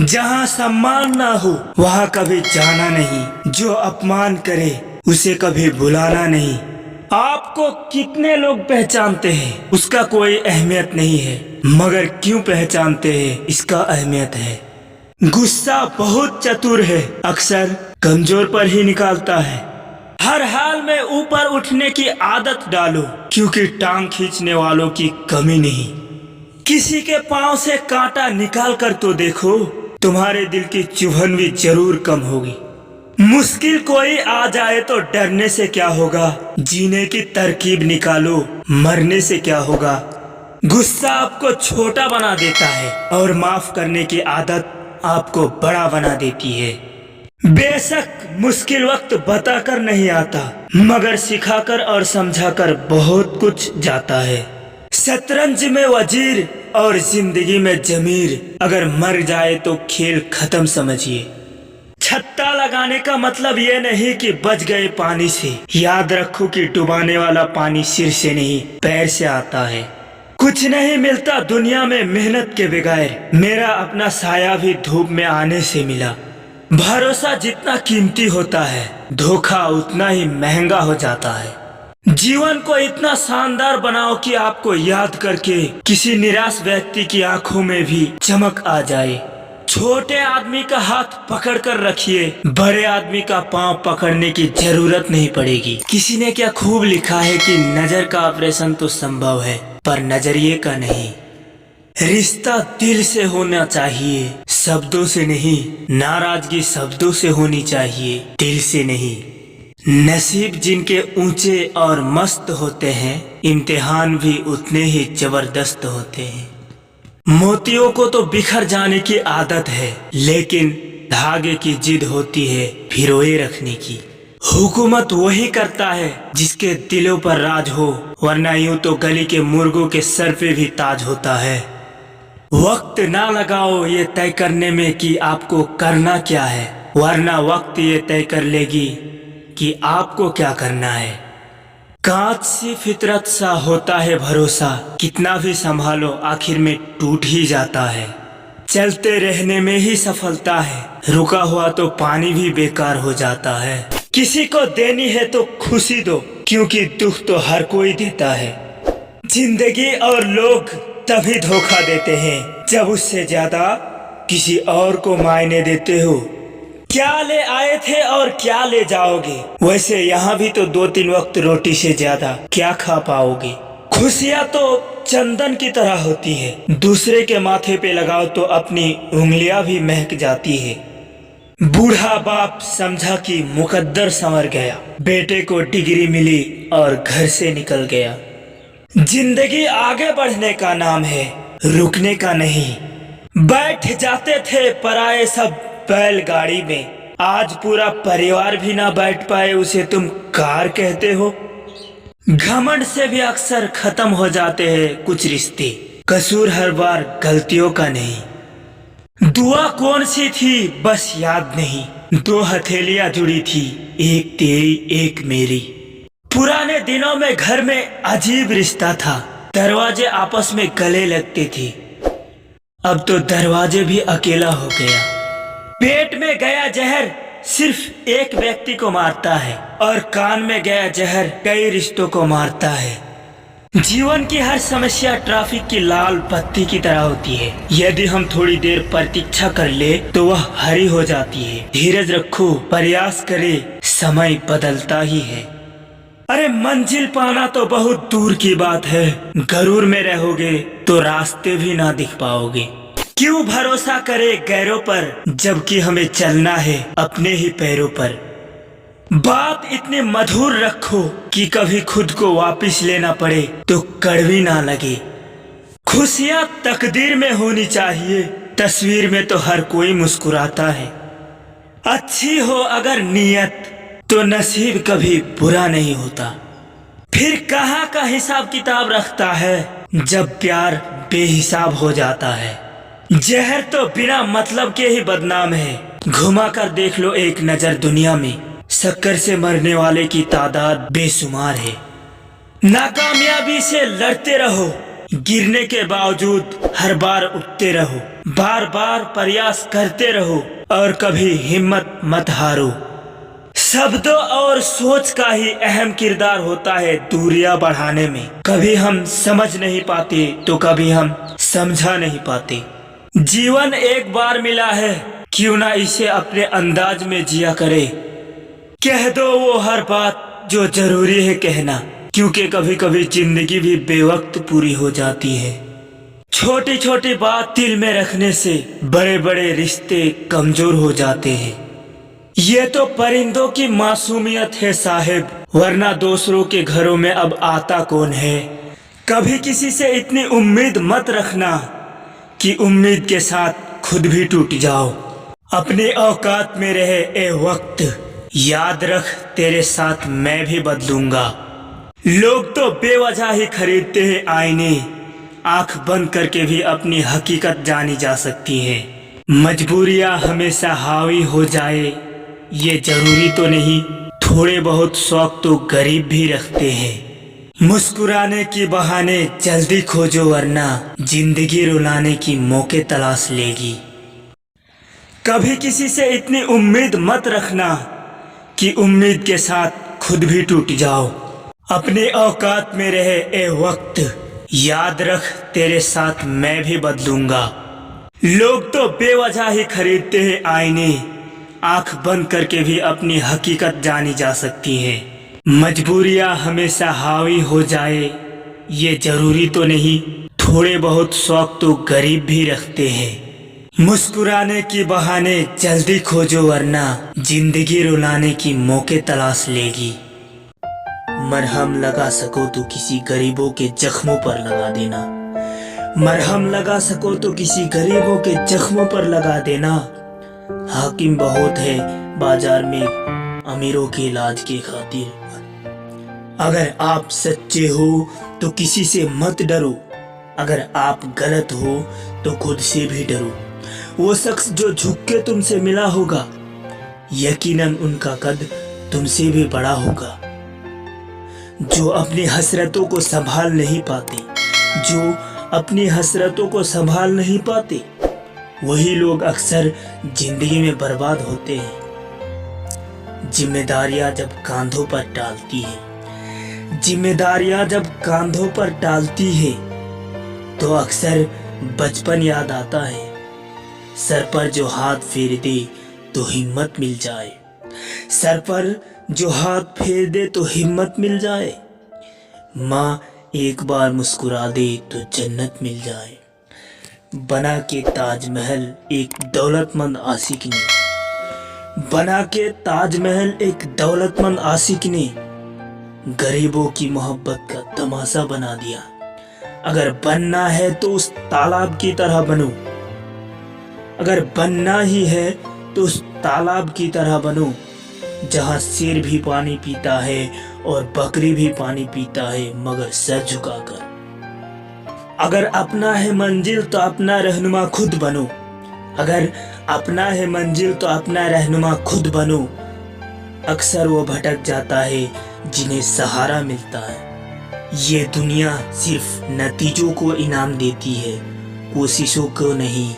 जहाँ सम्मान ना हो वहाँ कभी जाना नहीं, जो अपमान करे उसे कभी बुलाना नहीं। आपको कितने लोग पहचानते हैं उसका कोई अहमियत नहीं है, मगर क्यों पहचानते हैं इसका अहमियत है। गुस्सा बहुत चतुर है, अक्सर कमजोर पर ही निकालता है। हर हाल में ऊपर उठने की आदत डालो, क्योंकि टांग खींचने वालों की कमी नहीं। किसी के पांव से कांटा निकाल कर तो देखो, तुम्हारे दिल की चुभन भी जरूर कम होगी। मुश्किल कोई आ जाए तो डरने से क्या होगा, जीने की तरकीब निकालो, मरने से क्या होगा। गुस्सा आपको छोटा बना देता है और माफ करने की आदत आपको बड़ा बना देती है। बेशक मुश्किल वक्त बताकर नहीं आता, मगर सिखाकर और समझाकर बहुत कुछ जाता है। शतरंज में वजीर और जिंदगी में जमीर, अगर मर जाए तो खेल खत्म समझिए। छत्ता लगाने का मतलब ये नहीं कि बच गए पानी से, याद रखो कि डुबाने वाला पानी सिर से नहीं पैर से आता है। कुछ नहीं मिलता दुनिया में मेहनत के बगैर, मेरा अपना साया भी धूप में आने से मिला। भरोसा जितना कीमती होता है, धोखा उतना ही महंगा हो जाता है। जीवन को इतना शानदार बनाओ कि आपको याद करके किसी निराश व्यक्ति की आंखों में भी चमक आ जाए। छोटे आदमी का हाथ पकड़ कर रखिए, बड़े आदमी का पांव पकड़ने की जरूरत नहीं पड़ेगी। किसी ने क्या खूब लिखा है कि नजर का ऑपरेशन तो संभव है, पर नजरिए का नहीं। रिश्ता दिल से होना चाहिए, शब्दों से नहीं। नाराजगी शब्दों से होनी चाहिए, दिल से नहीं। नसीब जिनके ऊंचे और मस्त होते हैं, इम्तिहान भी उतने ही जबरदस्त होते हैं। मोतियों को तो बिखर जाने की आदत है, लेकिन धागे की जिद होती है भिरोए रखने की। हुकूमत वही करता है जिसके दिलों पर राज हो, वरना यूं तो गली के मुर्गों के सर पे भी ताज होता है। वक्त ना लगाओ ये तय करने में कि आपको करना क्या है, वरना वक्त ये तय कर लेगी कि आपको क्या करना है। कांच सी फितरत सा होता है भरोसा, कितना भी संभालो आखिर में टूट ही जाता है। चलते रहने में ही सफलता है, रुका हुआ तो पानी भी बेकार हो जाता है। किसी को देनी है तो खुशी दो, क्योंकि दुख तो हर कोई देता है। जिंदगी और लोग तभी धोखा देते हैं जब उससे ज्यादा किसी और को मायने देते हो। क्या ले आए थे और क्या ले जाओगे, वैसे यहाँ भी तो 2-3 वक्त रोटी से ज्यादा क्या खा पाओगे। खुशियाँ तो चंदन की तरह होती है, दूसरे के माथे पे लगाओ तो अपनी उंगलियां भी महक जाती है। बूढ़ा बाप समझा कि मुकद्दर संवर गया, बेटे को डिग्री मिली और घर से निकल गया। जिंदगी आगे बढ़ने का नाम है, रुकने का नहीं। बैठ जाते थे पराए सब बैलगाड़ी में, आज पूरा परिवार भी ना बैठ पाए उसे तुम कार कहते हो। घमंड से भी अक्सर खत्म हो जाते हैं कुछ रिश्ते, कसूर हर बार गलतियों का नहीं। दुआ कौन सी थी बस याद नहीं, 2 हथेलियां जुड़ी थी, एक तेरी एक मेरी। पुराने दिनों में घर में अजीब रिश्ता था, दरवाजे आपस में गले लगते थे। अब तो दरवाजे भी अकेला हो गया। पेट में गया जहर सिर्फ एक व्यक्ति को मारता है, और कान में गया जहर कई रिश्तों को मारता है। जीवन की हर समस्या ट्रैफिक की लाल बत्ती की तरह होती है, यदि हम थोड़ी देर प्रतीक्षा कर ले तो वह हरी हो जाती है। धीरज रखो, प्रयास करे, समय बदलता ही है। अरे मंजिल पाना तो बहुत दूर की बात है, गरूर में रहोगे तो रास्ते भी ना दिख पाओगे। क्यों भरोसा करे गैरों पर, जबकि हमें चलना है अपने ही पैरों पर। बात इतनी मधुर रखो कि कभी खुद को वापस लेना पड़े तो कड़वी ना लगे। खुशियां तकदीर में होनी चाहिए, तस्वीर में तो हर कोई मुस्कुराता है। अच्छी हो अगर नीयत तो नसीब कभी बुरा नहीं होता। फिर कहाँ का हिसाब किताब रखता है जब प्यार बेहिसाब हो जाता है। जहर तो बिना मतलब के ही बदनाम है, घुमा कर देख लो एक नजर दुनिया में, शक्कर से मरने वाले की तादाद बेशुमार है। नाकामयाबी से लड़ते रहो, गिरने के बावजूद हर बार उठते रहो। बार बार प्रयास करते रहो और कभी हिम्मत मत हारो। शब्दों और सोच का ही अहम किरदार होता है दूरियां बढ़ाने में। कभी हम समझ नहीं पाते तो कभी हम समझा नहीं पाते। जीवन एक बार मिला है, क्यों ना इसे अपने अंदाज में जिया करे। कह दो वो हर बात जो जरूरी है कहना, क्योंकि कभी कभी जिंदगी भी बेवक्त पूरी हो जाती है। छोटी छोटी बात दिल में रखने से बड़े बड़े रिश्ते कमजोर हो जाते हैं। ये तो परिंदों की मासूमियत है साहिब, वरना दूसरों के घरों में अब आता कौन है। कभी किसी से इतनी उम्मीद मत रखना कि उम्मीद के साथ खुद भी टूट जाओ। अपने औकात में रहे ए वक्त, याद रख तेरे साथ मैं भी बदलूंगा। लोग तो बेवजह ही खरीदते हैं आईने, आंख बंद करके भी अपनी हकीकत जानी जा सकती है। मजबूरियां हमेशा हावी हो जाए ये जरूरी तो नहीं, थोड़े बहुत शौक तो गरीब भी रखते हैं। मुस्कुराने की बहाने जल्दी खोजो, वरना जिंदगी रुलाने की मौके तलाश लेगी। कभी किसी से इतनी उम्मीद मत रखना कि उम्मीद के साथ खुद भी टूट जाओ। अपने औकात में रहे ए वक्त, याद रख तेरे साथ मैं भी बदलूंगा। लोग तो बेवजह ही खरीदते हैं आईने, आंख बंद करके भी अपनी हकीकत जानी जा सकती है। मजबूरियां हमेशा हावी हो जाए ये जरूरी तो नहीं, थोड़े बहुत शौक तो गरीब भी रखते हैं। मुस्कुराने की बहाने जल्दी खोजो, वरना जिंदगी रुलाने की मौके तलाश लेगी। मरहम लगा सको तो किसी गरीबों के जख्मों पर लगा देना। मरहम लगा सको तो किसी गरीबों के जख्मों पर लगा देना। हाकिम बहुत है बाजार में अमीरों के इलाज के खातिर। अगर आप सच्चे हो तो किसी से मत डरो, अगर आप गलत हो तो खुद से भी डरो। वो शख्स जो झुक के तुमसे मिला होगा, यकीनन उनका कद तुमसे भी बड़ा होगा। जो अपनी हसरतों को संभाल नहीं पाते, जो अपनी हसरतों को संभाल नहीं पाते, वही लोग अक्सर जिंदगी में बर्बाद होते हैं। जिम्मेदारियां जब कांधों पर डालती है, जिम्मेदारियां जब कांधों पर डालती है तो अक्सर बचपन याद आता है। सर पर जो हाथ फेर दे तो हिम्मत मिल जाए, सर पर जो हाथ फेर दे तो हिम्मत मिल जाए। माँ एक बार मुस्कुरा दे तो जन्नत मिल जाए। बना के ताजमहल एक दौलतमंद आशिक ने, बना के ताजमहल एक दौलतमंद आशिक ने गरीबों की मोहब्बत का तमाशा बना दिया। अगर बनना है तो उस तालाब की तरह बनो, अगर बनना ही है तो उस तालाब की तरह बनो जहां शेर भी पानी पीता है और बकरी भी पानी पीता है, मगर सर झुकाकर। अगर अपना है मंजिल तो अपना रहनुमा खुद बनो, अगर अपना है मंजिल तो अपना रहनुमा खुद बनो। अक्सर वो भटक जाता है जिन्हें सहारा मिलता है। ये दुनिया सिर्फ नतीजों को इनाम देती है, कोशिशों को नहीं।